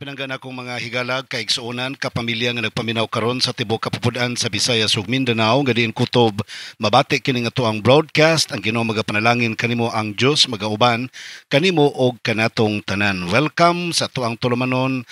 pinanggan akong mga higalag kay igsuonan kapamilya nga nagpaminaw karon sa tibuok kapupudan sa Visayas ug Mindanao nga diin kutob mabati kini nga tuang broadcast ang Ginoo magapanalangin kanimo ang Dios magauban kanimo og kanatong tanan. Welcome sa tuang tulumanon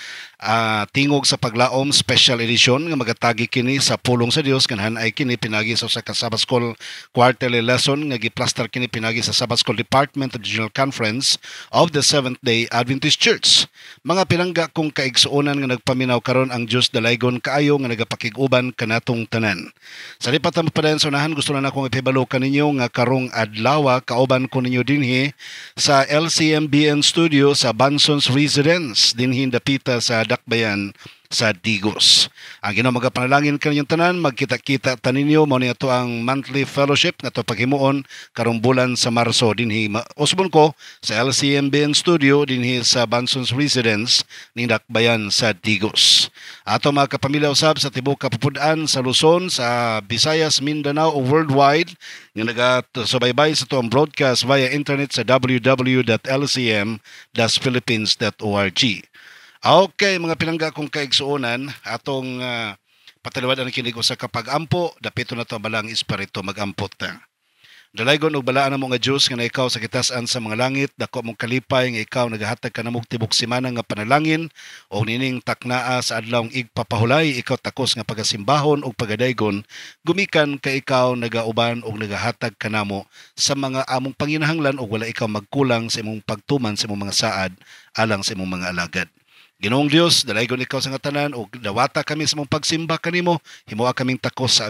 tingog sa paglaom special edition nga magatagi kini sa pulong sa Dios kanhan ay kini pinagi sa usa ka Sabbath School quarterly lesson nga giplaster kini pinagi sa Sabbath School Department of the General Conference of the Seventh-day Adventist Church. Mga pinangga kung kaigsuonan nga nagpaminaw karon ang Dios dalaygon kaayo nga nagapakig-uban kanatong tanan. Sa lipat ang padayon sa unahan, gusto na akong ipahibalo kaninyo nga karong adlaw kauban ko ninyo dinhi sa LCMBN studio sa Banson's Residence dinhi dapita sa Dakbayan sa Digos. Ang Ginoo magapanalangin kaninyong tanan, magkita-kita taninyo mo niya ang monthly fellowship nga to paghimuon karong bulan sa Marso dinhi usbon ko sa LCMBN studio dinhi sa Banson's Residence ning Dakbayan sa Digos. Ato mga kapamilya usab sa tibuok kapupudan sa Luzon, sa Visayas, Mindanao o worldwide nga nagasubaybay sa tuang broadcast via internet sa www.lcm-philippines.org. Okay, mga pinangga kong kaigsuonan, atong pataliwad ang kinig sa kapag-ampo, dapito na to balang espiritu mag-ampot ta. Dalaygon og balaan mo nga Dios nga na ikaw sa kitasan sa mga langit, dako mong kalipay nga ikaw nagahatag kanamog tibok simana nga panalangin o nining taknaa sa adlawng igpapahulay, ikaw takos nga pagasimbahon og pagadaygon, gumikan kay ikaw nagauban og nagahatag kanamo sa mga among panginahanglan og wala ikaw magkulang sa imong pagtuman sa imong mga saad alang sa imong mga alagad. Ginoong Dios, dalaygon ikaw sa nga tanan o dawata kami sa mong pagsimba kanimo, himuha kaming takos sa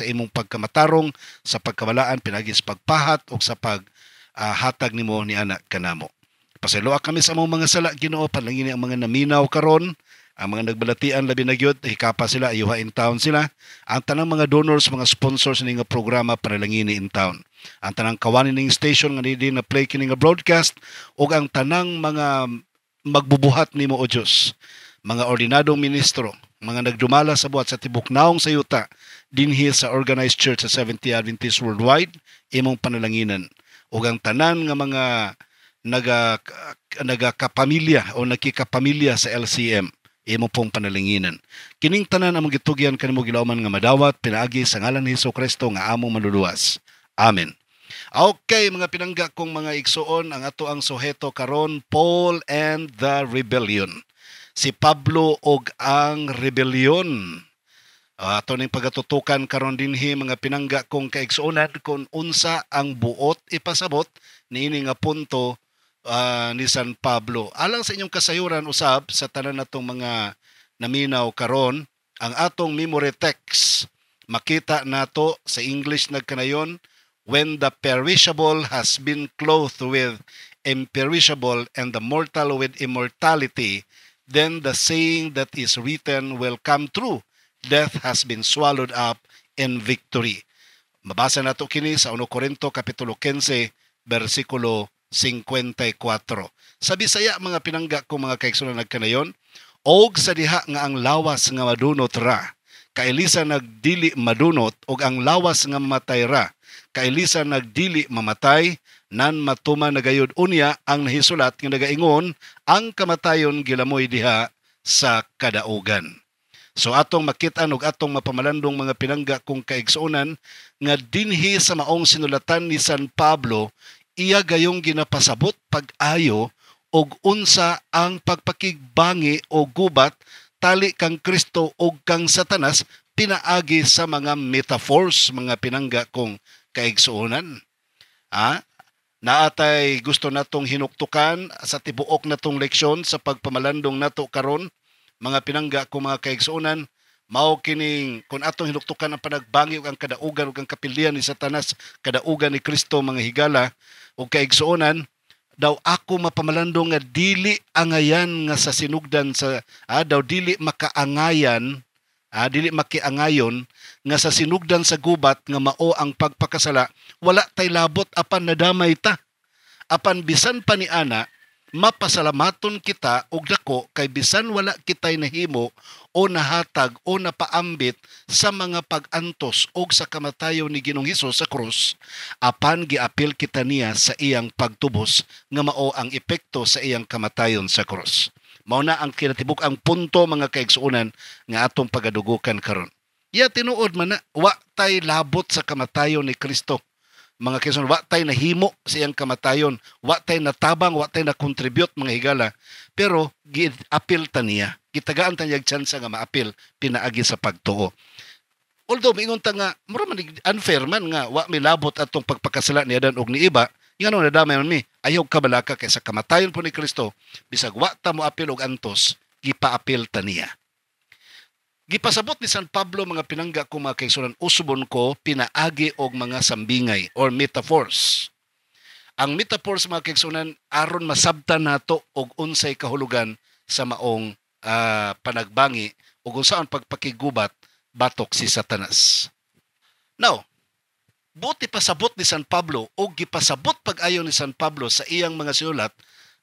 imong pagkamatarong, sa pagkawalaan pinagi sa pagpahat o sa paghatag nimo ni anak kanamo. Pasayloa kami sa among mga sala, Ginoo, panalangin ang mga naminaw karon, ang mga nagbalatian labi na gyud, hikapa sila, ayuha in town sila. Ang tanang mga donors, mga sponsors ni nga programa panalangin in town. Ang tanang kawanin ning station nga di na play kini nga broadcast ug ang tanang mga magbubuhat nimo o Dios, mga ordinadong ministro, mga nagdumala sa buhat sa tibok naong sayuta dinhi sa organized church sa Seventh-day Adventist worldwide, imong panalanginan ug ang tanan nga mga nagakapamilya o nakikapamilya sa LCM, imo pong panalanginan. Kining tanan among gitugyan kanimo gilauman nga madawat pinaagi sa ngalan ni Hesukristo nga among maluluwas. Amen. Okay, mga pinangga kong mga igsuon, ang ato ang suheto karon, Paul and the Rebellion. Si Pablo og ang rebellion. Ato ning pagatutukan karon dinhi mga pinangga kong kaigsuonan kung unsa ang buot ipasabot niini nga punto ni San Pablo. Alang sa inyong kasayuran usab sa tanan natong mga naminaw karon, ang atong memory text makita nato sa English nagkanayon, when the perishable has been clothed with imperishable and the mortal with immortality, then the saying that is written will come true. Death has been swallowed up in victory. Mabasa nato kini sa 1 Corinto kapitulo 15 bersikulo 54. Sa Bisaya mga pinangga ko mga kaigsuonan nagkanayon, og sa diha nga ang lawas nga madunot ra, kailisa nagdili madunot og ang lawas nga mamatay ra, kailisa nagdili mamatay, nan matuman nagayod unya ang nahisulat nga nagaingon, ang kamatayon gilamoy diha sa kadaugan. So atong makitaan og atong mapamalandong mga pinangga kung kaigsuonan nga dinhi sa maong sinulatan ni San Pablo, iya gayong ginapasabot pag-ayo og unsa ang pagpakigbangi o gubat tali kang Kristo og kang Satanas pinaagi sa mga metaphors, mga pinangga kong kaigsuonan. Naatay gusto natong hinuktukan sa tibuok natong leksyon sa pagpamalandong nato karon, mga pinangga kong mga kaigsuonan, mao kining kung atong hinuktukan ang panagbangi ug ang kadaugan ug ang kapilian ni Satanas, kadaugan ni Kristo mga higala ug kaigsuonan, daw ako mapamalandong nga dili angayan nga sa sinugdan sa daw dili makaangayan, dili makiangayon nga sa sinugdan sa gubat nga mao ang pagpakasala, wala tay labot apan nadamay ta. Apan bisan pa ni ana, mapasalamaton kita og dako kay bisan wala kitay nahimo o nahatag o napaambit sa mga pag-antos o sa kamatayon ni Ginoong Hesus sa krus, apan giapil kita niya sa iyang pagtubos nga mao ang epekto sa iyang kamatayon sa krus. Mao na ang kinatibuk ang punto mga kaigsuonan nga atong pagadugukan karon. Tinuod man na wa tay labot sa kamatayon ni Kristo. Mga kaigsuonan, wa tay nahimo sa iyang kamatayon, wa tay natabang, wa tay na-contribute mga higala, pero gi-apil ta niya. Gitagaan ta niyang chance nga maapil pinaagi sa pagtuo. Although mingon ta nga mura man unfair man nga wa milabot atong pagpakasala ni Adan og ni Eva, ngano nadamay man mi ayaw kabalaka kay sa kamatayon po ni Kristo bisag wa ta mo apil og antos gipaapil ta niya. Gipasabot ni San Pablo mga pinangga ko mga kaigsuonan, usbon ko pinaagi og mga sambingay or metaphors. Ang metaphors mga kaigsuonan aron masabtan nato og unsay kahulugan sa maong panagbangi ug unsaon pagpakigubat batok si Satanas. Now, buti pasabot ni San Pablo o gipasabot pag-ayo ni San Pablo sa iyang mga sinulat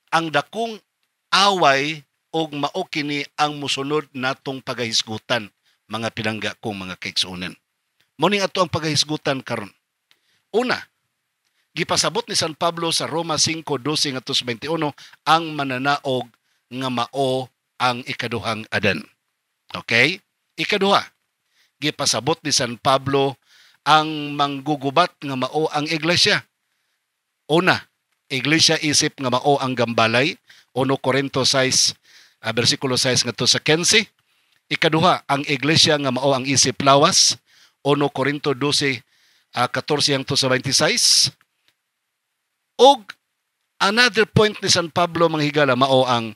ang dakong away o mao kini ang musunod natong pagahisgutan mga pinangga kong mga kaigsuonan. Muning ato ang pagahisgutan karon. Una, gipasabot ni San Pablo sa Roma 5:12 ngadto 21 ang mananaog nga mao ang ikaduhang Adan. Okay? Ikaduha, gipasabot ni San Pablo ang manggugubat nga mao ang iglesia. Una, iglesia isip nga mao ang gambalay, 1 Corinto 6, versikulo 6 ngadto sa 15. Ikaduha, ang iglesia nga mao ang isip lawas, 1 Corinto 12, 14 hangtod sa 26. Og another point ni San Pablo mga higala mao ang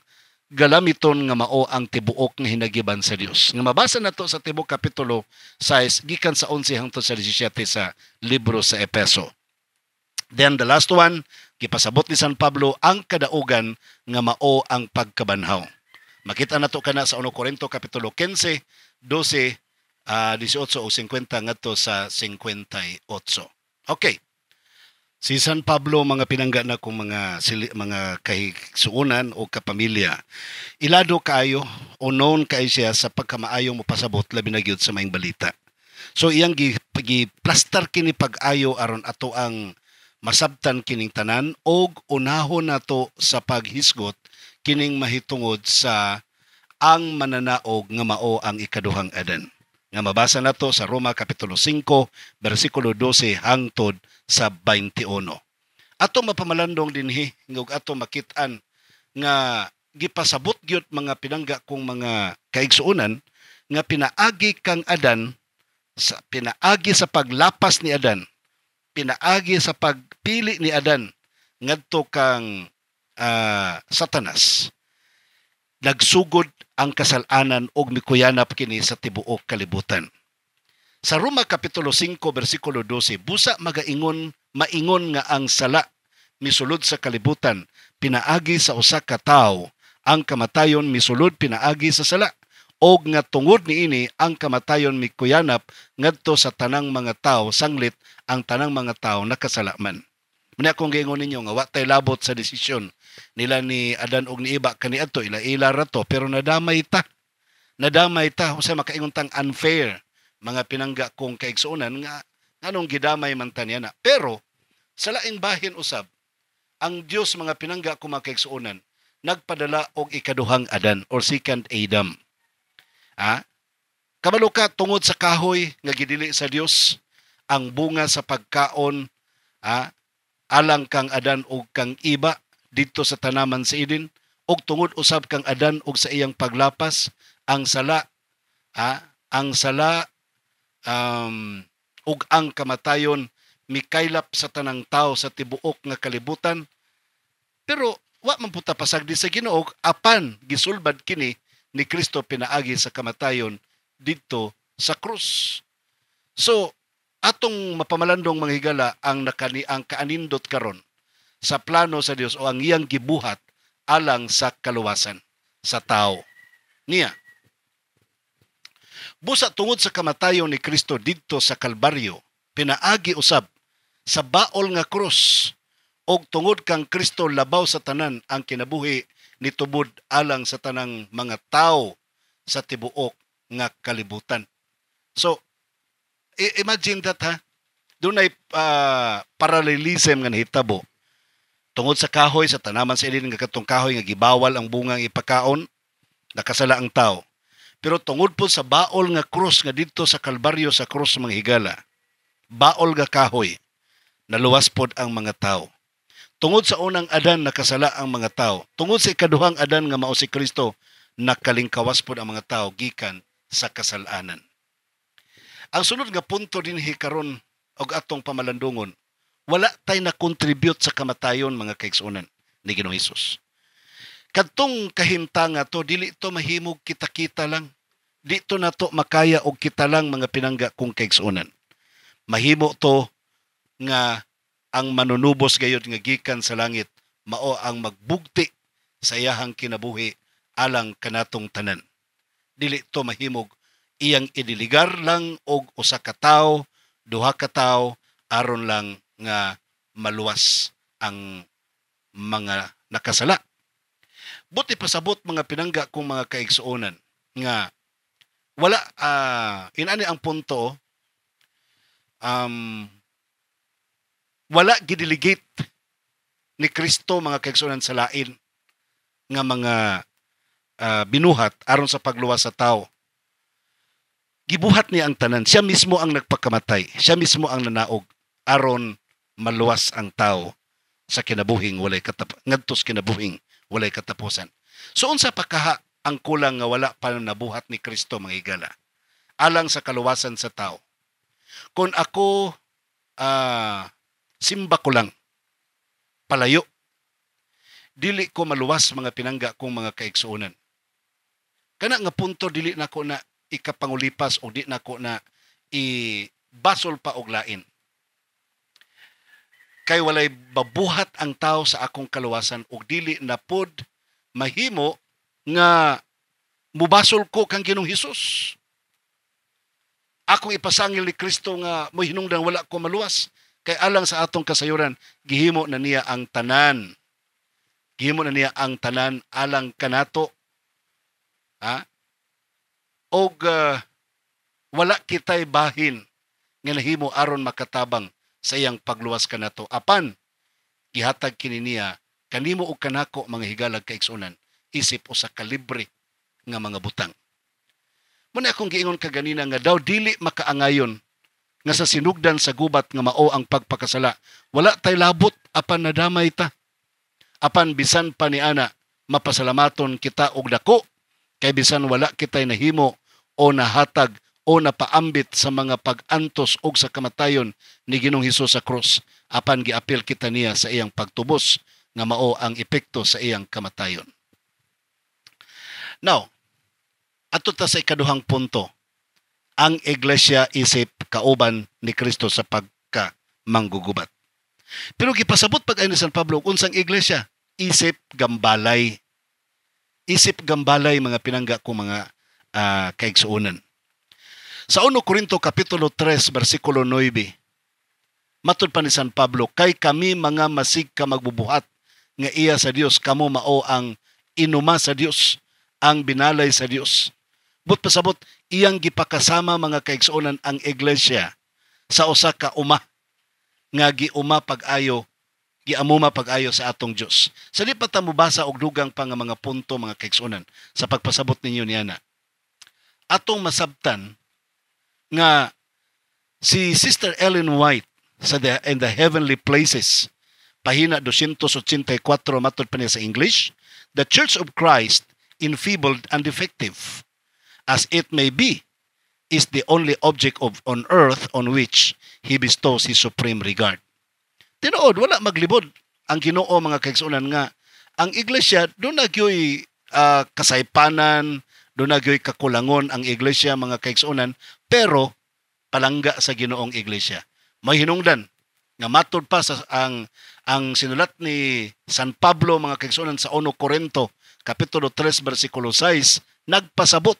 galamiton nga mao ang tibuok nga hinagiban sa Dios. Nga mabasa nato sa Tibok kapitulo 6 gikan sa 11 hangtod sa 17 sa libro sa Epeso. Then the last one, gipasabot ni San Pablo ang kadaugan nga mao ang pagkabanhaw. Makita nato kana sa 1 Corinto kapitulo 15, 12, 18 o 50 ngadto sa 58. Okay. Si San Pablo mga pinangga na kong mga kaigsuonan o kapamilya. Ilado kaayo o known kaayo siya sa pagkamaayong mopasabot labi na gyud sa maayong balita. So iyang gi-plaster kini pag-ayo aron ato ang masabtan kining tanan og unahon nato sa paghisgot kining mahitungod sa ang mananaog nga mao ang ikaduhang Adan. Nga mabasa nato sa Roma kapitulo 5 bersikulo 12 hangtod sa 21. Ato mapamalandong dinhi ngog ato makit-an nga gipasabot gyud mga pinangga kong mga kaigsuonan nga pinaagi kang Adan sa pinaagi sa paglapas ni Adan, pinaagi sa pagpili ni Adan ngadto kang Satanas. Nagsugod ang kasalanan og mikuyanap kini sa tibuok kalibutan. Sa Roma kapitulo 5 bersikulo 12, busa maingon nga ang sala misulod sa kalibutan pinaagi sa usa ka tawo, ang kamatayon misulod pinaagi sa sala, og nga tungod niini ang kamatayon mikuyanap ngadto sa tanang mga tawo sanglit ang tanang mga tawo nakasalaman. Muna akong giingon ninyo nga wa tay labot sa desisyon nila ni Adan og ni Eva kaniadto ila rato pero nadamay ta usa makaingon tang unfair mga pinangga kong kaigsuonan nga anong gidamay man ta niya na. Pero sa laing bahin usab ang Dios mga pinangga kong mga kaigsuonan nagpadala og ikaduhang Adan or second Adam. Kabalo ka tungod sa kahoy nga gidili sa Dios ang bunga sa pagkaon alang kang Adan ug kang Eva dito sa tanaman sa Eden, ug tungod usab kang Adan ug sa iyang paglapas ang sala ug ang kamatayon mikaylap sa tanang tao sa tibuok nga kalibutan. Pero wa man puta pasagdi sa Ginoo apan gisulbad kini ni Kristo pinaagi sa kamatayon dito sa krus. So atong mapamalandong mga higala ang kaanindot karon sa plano sa Dios o ang iyang gibuhat alang sa kaluwasan sa tao niya. Busa tungod sa kamatayon ni Kristo didto sa Kalbaryo, pinaagi usab sa baol nga krus og tungod kang Kristo labaw sa tanan ang kinabuhi nitubod alang sa tanang mga tao sa tibuok nga kalibutan. So imagine that dunay parallelism nga nahitabo. Tungod sa kahoy sa tanaman sa Eden nga katong kahoy nga gibawal ang bungang ipakaon, nakasala ang tao. Pero tungod po sa baol nga krus nga dito sa Kalbaryo sa krus mga higala, baol nga kahoy, naluwas pod ang mga tao. Tungod sa unang Adan nakasala ang mga tao. Tungod sa ikaduhang Adan nga mao si Kristo, nakalingkawas pod ang mga tao gikan sa kasalanan. Ang sunod nga punto dinhi karon og atong pamalandungon, wala tay na contribute sa kamatayon mga kaigsuonan ni Ginoong Hesus. Kadtong kahimtanga to dili to mahimog kita-kita lang. Dito na to makaya og kita lang mga pinangga kung kaigsuonan. Mahimo to nga ang manunubos gayud nga gikan sa langit mao ang magbugti sa iyahang kinabuhi alang kanatong tanan. Dili to mahimog iyang idiligar lang og usa ka tawo, duha ka tawo aron lang nga maluwas ang mga nakasala. Buti pasabot mga pinangga kung mga kaigsuonan nga wala inani ang punto wala gidelegate ni Kristo mga kaigsuonan sa lain nga mga binuhat aron sa pagluwas sa tao. Gibuhat niya ang tanan. Siya mismo ang nagpakamatay. Siya mismo ang nanaog aron maluwas ang tao sa kinabuhing walay ngadtos kinabuhing walay katapusan. So unsa pa kaha ang kulang nga wala pa nabuhat ni Kristo mga higala alang sa kaluwasan sa tao. Kung ako simba ko lang palayo, dili ko maluwas mga pinangga kong mga kaigsuonan. Kana nga punto dili nako na ikapangulipas o di nako na ibasol pa og lain. Kay walay babuhat ang tao sa akong kaluwasan ug dili na pod mahimo nga mubasol ko kang Ginoong Hesus. Akong ipasangil ni Kristo nga mo hinungdan wala ko maluwas kay alang sa atong kasayuran gihimo na niya ang tanan. Gihimo na niya ang tanan alang kanato. Og wala kitay bahin nga nahimo aron makatabang sa iyang pagluwas kanato. Apan gihatag kini niya kanimo og kanako mga higalag kaigsuonan isip usa ka libre nga mga butang. Muna akong giingon kaganina nga daw dili makaangayon nga sa sinugdan sa gubat nga mao ang pagpakasala. Wala tay labot apan nadamay ta. Apan bisan pa ni ana mapasalamaton kita og dako kay bisan wala kitay nahimo o nahatag o napaambit sa mga pag-antos og sa kamatayon ni Ginoong Hesus sa krus. Apan giapil kita niya sa iyang pagtubos nga mao ang epekto sa iyang kamatayon. Now, ato ta sa ikaduhang punto. Ang iglesia isip kauban ni Kristo sa pagka-manggugubat. Pero gipasabot pag ni San Pablo, unsang iglesia? Isip gambalay. Isip gambalay mga pinangga ko mga kaigsuonan. Sa 1 Corinto kapitulo 3 bersikulo 9, matud pa ni San Pablo, kay kami mga masig ka magbubuhat nga iya sa Dios, kamo mao ang inuma sa Dios, ang binalay sa Dios. But pasabot, iyang gipakasama mga kaigsuonan ang iglesia sa usa ka uma nga giuma pag-ayo, giamuma pag-ayo sa atong Dios. Sa di pa ta mobasa og dugang pa nga mga punto mga kaigsuonan sa pagpasabot ninyo niana. Atong masabtan nga si Sister Ellen White sa In the Heavenly Places, pahina 284 matod pa niya sa English, the Church of Christ, enfeebled and defective, as it may be, is the only object on earth on which He bestows His supreme regard. Tinuod, wala maglibod ang Ginoo mga kaigsuonan nga ang iglesia doon nagyoy kasaypanan, doon nagyoy kakulangon ang iglesia mga kaigsuonan, pero palangga sa Ginoong iglesia. May hinungdan nga matod pa sa ang sinulat ni San Pablo mga kaigsuonan sa 1 Corinto kapitulo 3 bersikulo 6, nagpasabot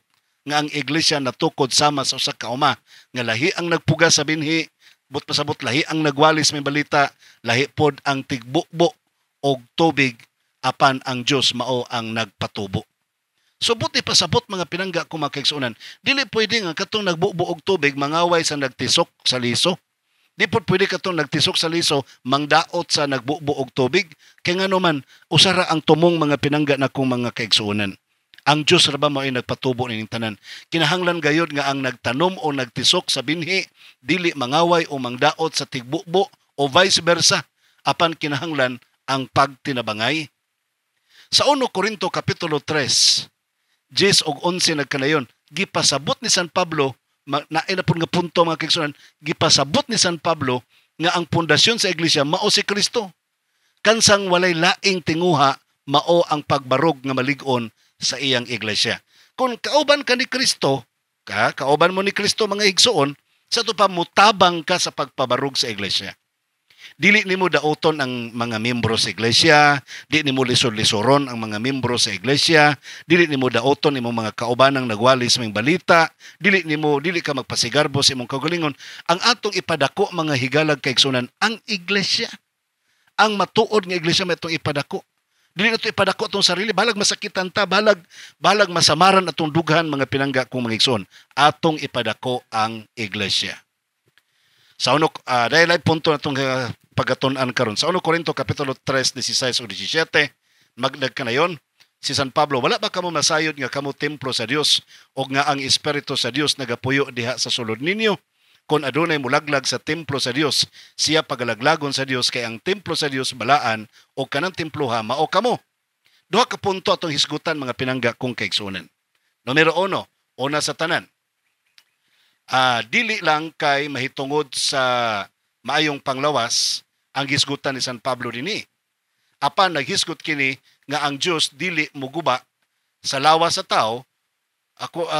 nga ang iglesia natukod sama sa usa ka uma nga lahi ang nagpuga sa binhi, but pasabot lahi ang nagwalis may balita, lahi pod ang tigbukbo og tubig, apan ang Dios mao ang nagpatubo. So buti pasabot mga pinangga ko mga kaigsuonan, dili pwede nga katong nagbukbo og tubig mangaway sa nagtisok sa liso. Di po pwede katong nagtisok sa liso mangdaot sa nagbukbo og tubig. Kaya nga naman, usara ang tumong mga pinangga na kong mga kaigsuonan. Ang Dios ra ba mao ay nagpatubo ning tanan? Kinahanglan gayud nga ang nagtanom o nagtisok sa binhi dili mangaway o mangdaot sa tigbubo o vice versa. Apan kinahanglan ang pagtinabangay. Sa 1 Corinto kapitulo 3, 10 ug 11 nagkanayon, gipasabot ni San Pablo, naay na pud nga punto mga kaigsunan, gipasabot ni San Pablo nga ang pundasyon sa iglesia mao si Kristo. Kansang walay laing tinguha, mao ang pagbarog nga malig-on sa iyang iglesia. Kung kauban ka ni Kristo, kauban mo ni Kristo mga igsuon, sa ito pa mutabang ka sa pagpabarog sa iglesia. Dili nimo daoton ang mga miyembro sa iglesia, dili nimo lisod-lisoron ang mga miyembro sa iglesia, dili nimo daoton imong mga kaubanang nagwali sa mga balita, dili ka magpasigarbo sa imong kaugalingon. Ang atong ipadako mga higalag kaigsunan ang iglesia. Ang matuod nga iglesia may itong ipadako. Dili nato ipadako atong sarili, balag masakitan ta, balag masamaran atong dughan mga pinangga kong mga igsoon. Atong ipadako ang iglesia. Sa dahil ay punto natong pagatunan karon. Sa 1 Corinto kapitulo 3, 16 o 17, magdag ka na yon. Si San Pablo, wala ba kamo masayod nga kamo templo sa Dios o nga ang Espiritu sa Dios nagapuyo diha sa sulod ninyo? Kung adunay mulaglag sa templo sa Dios, siya pagalaglagon sa Dios, kay ang templo sa Dios balaan o kanang temploha mao kamo. Duha ka punto atong hisgutan mga pinangga kong kaigsunan. Numero 1, una sa tanan. Dili lang kay mahitungod sa maayong panglawas ang hisgutan ni San Pablo dinhi. Apan naghisgot kini nga ang Dios dili muguba sa lawas sa tao,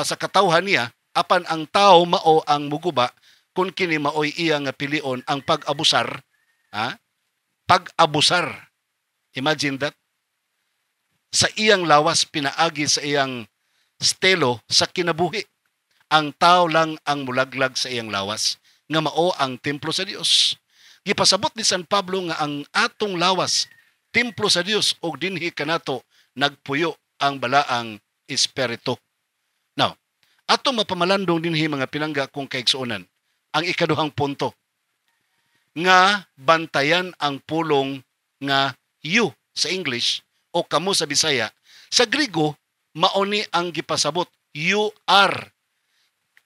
sa katawhan niya, apan ang tao mao ang muguba kung kini maoy iya nga pilion ang pag-abusar. Pag-abusar. Imagine that. Sa iyang lawas pinaagi sa iyang stelo sa kinabuhi. Ang tao lang ang mulaglag sa iyang lawas nga mao ang templo sa Dios. Gipasabot ni San Pablo nga ang atong lawas templo sa Dios ug dinhi kanato nagpuyo ang balaang espiritu. Now, atong mapamalandong dinhi mga pinangga kong kaigsuonan ang ikaduhang punto nga bantayan ang pulong nga you sa English o kamo sa Bisaya. Sa Grigo, mauni ang gipasabot, you are.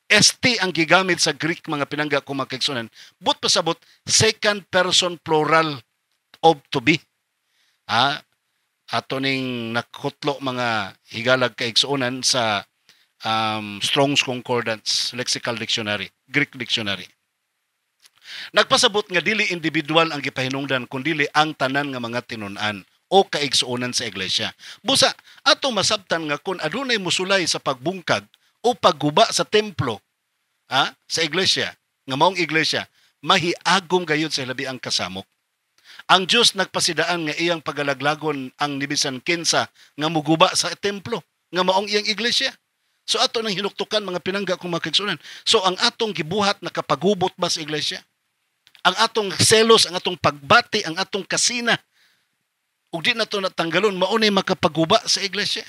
ST ang gigamit sa Greek mga pinangga kung makaigsunan. But pasabot, second person plural of to be. Ato ning nakutlo mga higalag kaigsuonan sa Strong's Concordance, Lexical Dictionary, Greek Dictionary. Nagpasabot nga dili individual ang gipahinungdan kundi ang tanan nga mga tinun-an o kaigsuonan sa iglesia. Busa, ato masabtan nga kung adunay musulay sa pagbungkag o pagguba sa templo sa iglesia, nga maong iglesia, mahiagom gayud sa labi ang kasamok. Ang Diyos nagpasidaan nga iyang pagalaglagon ang nibisan kinsa nga muguba sa templo, nga maong iyang iglesia. So ato nang hinuktukan mga pinangga kung makaigsunan. So ang atong gibuhat nakapagubot ba sa iglesia? Ang atong selos, ang atong pagbati, ang atong kasina, ug di na to natanggalon, maunay makapaguba sa iglesia.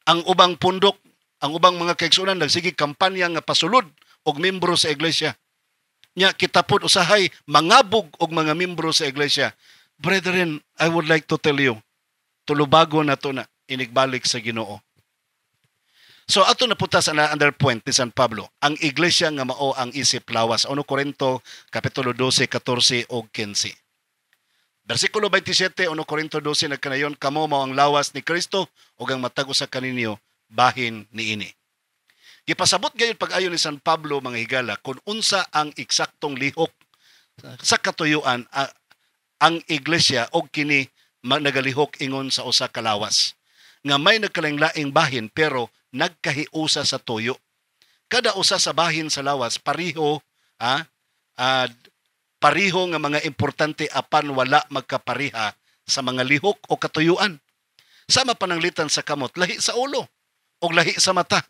Ang ubang pundok, ang ubang mga kaigsunan nagsige kampanya nga pasulod og membro sa iglesia. Nya kita pod usahay mangabog og mga membro sa iglesia. Brethren, I would like to tell you, tulubago na to na inigbalik sa Ginoo. So ato napunta sa another point ni San Pablo. Ang iglesia nga mao ang isip lawas. 1 Corinto kapitulo 12, 14 ug 15. Versikulo 27, 1 Corinto 12 nagkanayon, kamo mao ang lawas ni Kristo ug ang matag usa kaninyo bahin niini. Gipasabot gayud pag-ayo ni San Pablo mga higala kung unsa ang eksaktong lihok sa katuyuan ang iglesia og kini nagalihok ingon sa usa ka lawas nga may nagkalaing-laing bahin pero nagkahiusa sa tuyo. Kada usa sa bahin sa lawas pareho pareho nga mga importante apan wala magkapariha sa mga lihok o katuyuan. Sama pananglitan sa kamot, lahi sa ulo o lahi sa mata.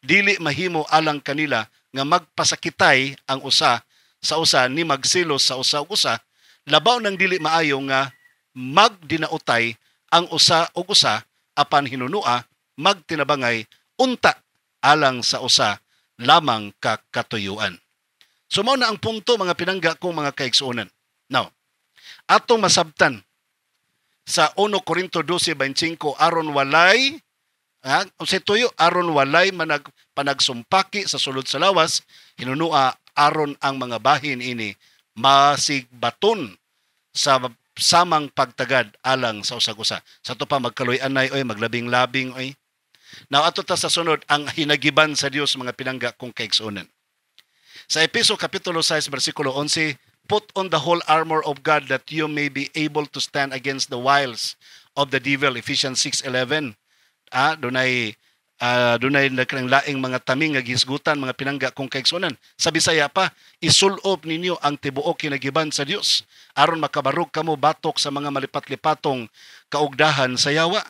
Dili mahimo alang kanila nga magpasakitay ang usa sa usa ni magsilos sa usa ug usa, labaw nang dili maayo nga magdinautay ang usa ug usa apan hinunua magtinabangay unta alang sa usa lamang katuyuan. So mao na ang punto mga pinangga kong mga kaigsuonan. Now, atong masabtan sa 1 Corinto 12:25 aron walay Unsay tuyo aron walay panagsumpaki sa sulod sa lawas, hinunua aron ang mga bahin ini masigbaton sa samang pagtagad alang sa usag-usa. Sa to pa magkaluy-anay oy, maglabing-labing oy. Now ato ta sa sunod ang hinagiban sa Dios mga pinangga kong kaigsuonan. Sa Efeso kapitulo 6 bersikulo 11, put on the whole armor of God that you may be able to stand against the wiles of the devil. Ephesians 6:11. Dunay kanang laing mga taming nga gisgutan mga pinangga kong kaigsuonan. Sa Bisaya pa, isulob ninyo ang tibuok kinagiban sa Dios aron makabarog kamo batok sa mga malipat-lipatong kaugdahan sa yawa.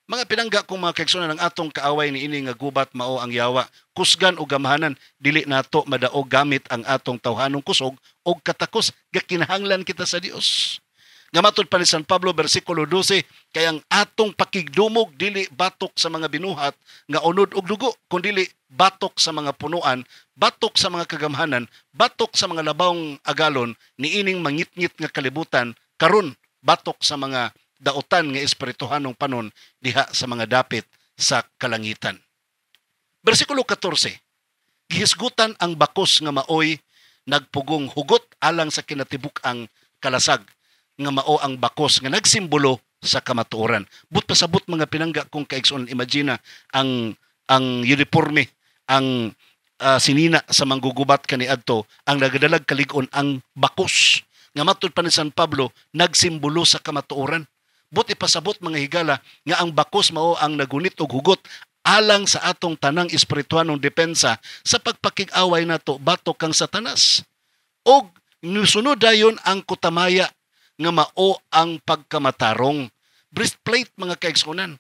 Mga pinangga kong mga kaigsuonan, ang atong kaaway ni ini nga gubat mao ang yawa. Kusgan o gamahanan, dili nato madaog gamit ang atong tawhanong kusog o katakos, gakinahanglan kita sa Dios. Nga matod pa ni San Pablo bersikulo 12, kay ang atong pakigdumog dili batok sa mga binuhat nga unod og dugo, kundi batok sa mga punuan, batok sa mga kagamhanan, batok sa mga labawng agalon niining mangitngit nga kalibutan, karon batok sa mga dautan nga espirituhanong panon diha sa mga dapit sa kalangitan. Bersikulo 14, gihisgutan ang bakos nga maoy nagpugong hugot alang sa kinatibuk-ang kalasag, nga mao ang bakos nga nagsimbolo sa kamatuoran. But pasabot mga pinangga kung kaigsuon, imagine ang uniforme, ang sinina sa manggugubat kaniadto, ang nagadalag kaligon ang bakos. Nga matud pa ni San Pablo, nagsimbolo sa kamatuoran. But ipasabot mga higala nga ang bakos mao ang nagunit og hugot alang sa atong tanang espirituhanong depensa sa pagpakig-away nato batok kang Satanas. Og nusunod dayon ang kutamaya nga mao ang pagkamatarong. Breastplate mga kaigsuonan.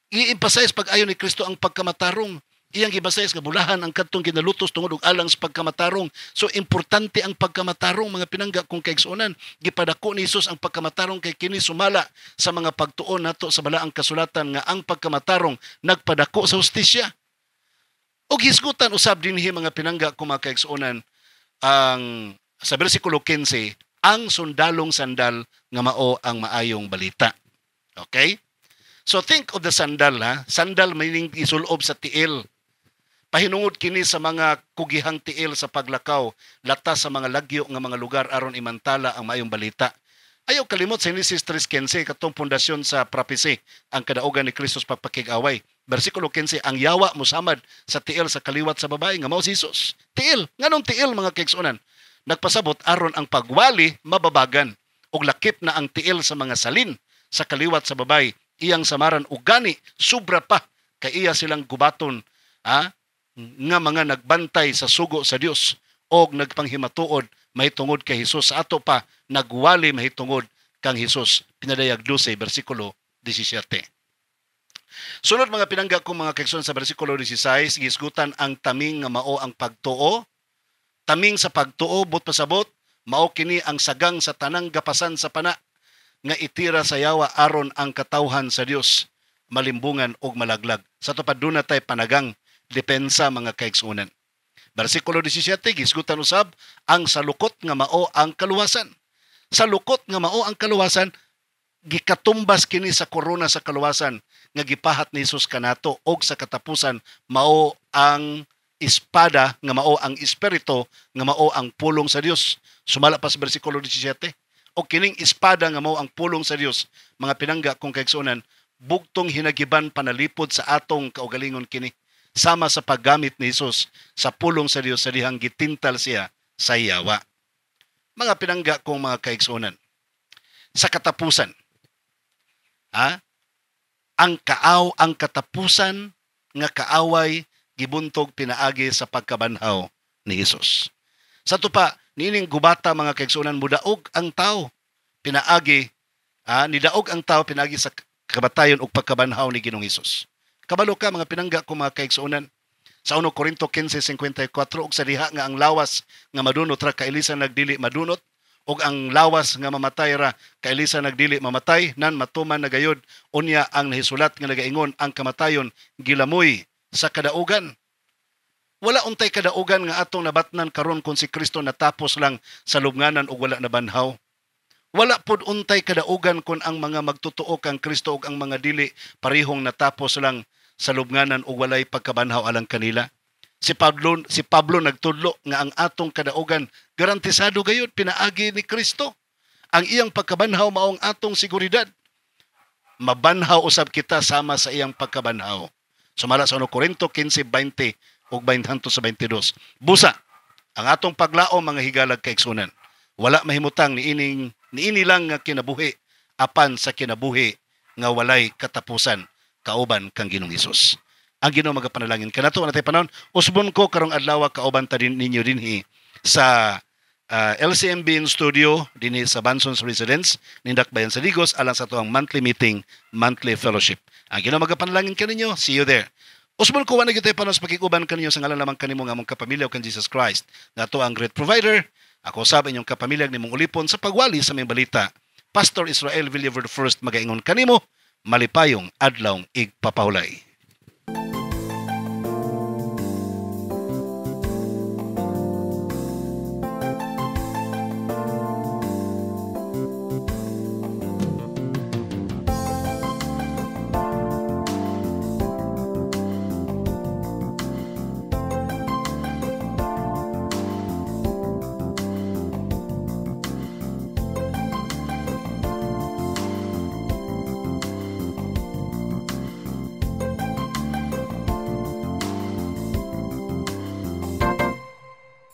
I-emphasize pag-ayo ni Kristo ang pagkamatarong. Iyang gibasayas nga bulahan ang kadtong kinalutos tungod og alang sa pagkamatarong. So importante ang pagkamatarong mga pinangga kong kaigsuonan. Gipadako ni Hesus ang pagkamatarong kay kini sumala sa mga pagtuon nato sa balaang kasulatan nga ang pagkamatarong nagpadako sa hustisya. Og hisgutan usab dinhi mga pinangga kong mga kaigsuonan ang sa bersikulo 15, ang sundalong sandal nga mao ang maayong balita. Okay? So think of the sandal ha. Sandal meaning isulob sa tiil. Pahinungod kini sa mga kugihang tiil sa paglakaw, latas sa mga lagyo nga mga lugar aron imantala ang maayong balita. Ayaw kalimot sa Genesis 3:15 katong pundasyon sa prophecy ang kadaugan ni Kristo sa pagpakig-away. Bersikulo 15, ang yawa mosamad sa tiil sa kaliwat sa babae nga mao si Jesus. Tiil, nganong tiil mga kaigsuonan? Nagpasabot aron ang pagwali mababagan ug lakip na ang tiil sa mga salin sa kaliwat sa babay, iyang samaran ug gani sobra pa kay iya silang gubaton nga mga nagbantay sa sugo sa Dios og nagpanghimatuod mahitungod kay Hesus. Sa ato pa nagwali mahitungod kang Hesus. Pinadayag 12 bersikulo 17. Sunod mga pinangga kong mga kaigsuonan sa bersikulo 16, gisgutan ang taming nga mao ang pagtuo. Taming sa pagtuo, but pasabot, mao kini ang sagang sa tanang gapasan sa pana nga itira sa yawa aron ang katawhan sa Dios malimbungan og malaglag. Sa tupad duna tay panagang depensa mga kaigsuonan. Bersikulo 17, gisgutan usab ang salukot nga mao ang kaluwasan. Salukot nga mao ang kaluwasan, gikatumbas kini sa korona sa kaluwasan nga gipahat ni Hesus kanato og sa katapusan mao ang espada nga mao ang espiritu nga mao ang pulong sa Dios. Sumala pa sa bersikulo 17. O kining espada nga mao ang pulong sa Dios, mga pinangga kong kaigsuonan, bugtong hinagiban panalipod sa atong kaugalingon kini. Sama sa paggamit ni Hesus sa pulong sa Dios sa dihang gitintal siya sa yawa. Mga pinangga kong mga kaigsuonan, sa katapusan, ang katapusan nga kaaway gibuntog pinaagi sa pagkabanhaw ni Hesus. Sa tupa, nining gubata mga kaigsuonan, mudaog ang tao pinaagi, nidaog ang tao pinaagi sa kabatayon ug pagkabanhaw ni Ginoong Hesus. Kabalo ka mga pinangga ko mga kaigsuonan, sa 1 Corinto 15:54 ug sa diha nga ang lawas nga madunot ra kailisa nagdili madunot ug ang lawas nga mamatay ra kailisa nagdili mamatay, nan matuman na gayud unya ang nahisulat nga nagaingon ang kamatayon gilamoy sa kadaugan. Wala untay kadaugan nga atong nabatnan karon kung si Kristo natapos lang sa lubnganan ug wala nabanhaw. Wala pod untay kadaugan kung ang mga magtutuo kang Kristo ug ang mga dili parihong natapos lang sa lubnganan ug walay pagkabanhaw alang kanila. Si Pablo nagtudlo nga ang atong kadaugan garantisado gayud pinaagi ni Kristo. Ang iyang pagkabanhaw maong atong seguridad. Mabanhaw usab kita sama sa iyang pagkabanhaw. Sumala sa 1 Korinto 15:20 ug 20-22. Busa ang atong paglaom mga higalag kaigsunan. Wala mahimutang niini lang nga kinabuhi apan sa kinabuhi nga walay katapusan kauban kang Ginoong Hesus. Ang Ginoo magapanalangin kanato natay panahon usbon ko karong adlaw kauban ta din ninyo dinhi sa LCMB in studio dinhi sa Banson's Residence nindak bayan sa Digos alang sa tuang monthly meeting, monthly fellowship. Ang Ginoo magapanalangin kaninyo. See you there. Usbon ko wala gyud tay panos pakikuban kaninyo sa ngalan lamang kanimo nga among kapamilya ug kan Jesus Christ nga ato ang great provider. Ako usab inyong kapamilya nimong ulipon sa pagwali sa may balita. Pastor Israel Villaverde first magaingon kanimo malipayong adlawng igpapahulay.